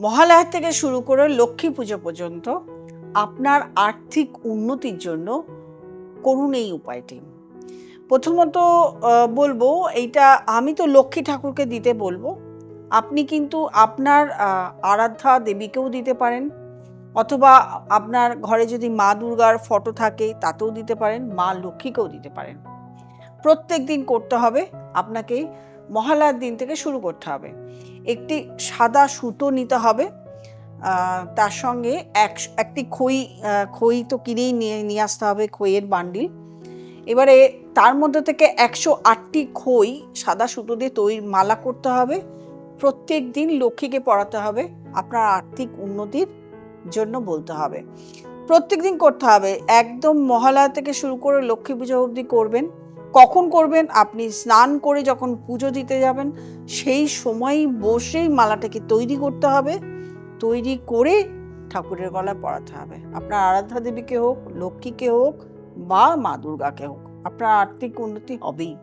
মহালয়া থেকে শুরু করে লক্ষ্মী পুজো পর্যন্ত আপনার আর্থিক উন্নতির জন্য করুন এই উপায়টি। প্রথমত বলবো, এইটা আমি তো লক্ষ্মী ঠাকুরকে দিতে বলবো। আপনি কিন্তু আপনার আরাধ্যা দেবীকেও দিতে পারেন, অথবা আপনার ঘরে যদি মা দুর্গার ফটো থাকে তাতেও দিতে পারেন, মা লক্ষ্মীকেও দিতে পারেন। প্রত্যেক দিন করতে হবে আপনাকে। মহালয়ার দিন থেকে শুরু করতে হবে। একটি সাদা সুতো নিতে হবে, তার সঙ্গে একটি খই তো কিনেই নিয়ে আসতে হবে, খইয়ের বান্ডিল। এবারে তার মধ্যে থেকে 108টি খই সাদা সুতো দিয়ে তৈরি মালা করতে হবে। প্রত্যেক দিন লক্ষ্মীকে পড়াতে হবে, আপনার আর্থিক উন্নতির জন্য বলতে হবে। প্রত্যেক দিন করতে হবে, একদম মহালয়া থেকে শুরু করে লক্ষ্মী পুজো অবধি করবেন। কখন করবেন? আপনি স্নান করে যখন পুজো দিতে যাবেন সেই সময়ই বসেই মালাটাকে তৈরি করতে হবে। তৈরি করে ঠাকুরের গলায় পরাতে হবে। আপনার আরাধ্যা দেবীকে হোক, লক্ষ্মীকে হোক বা মা দুর্গাকে হোক, আপনার আর্থিক উন্নতি হবেই।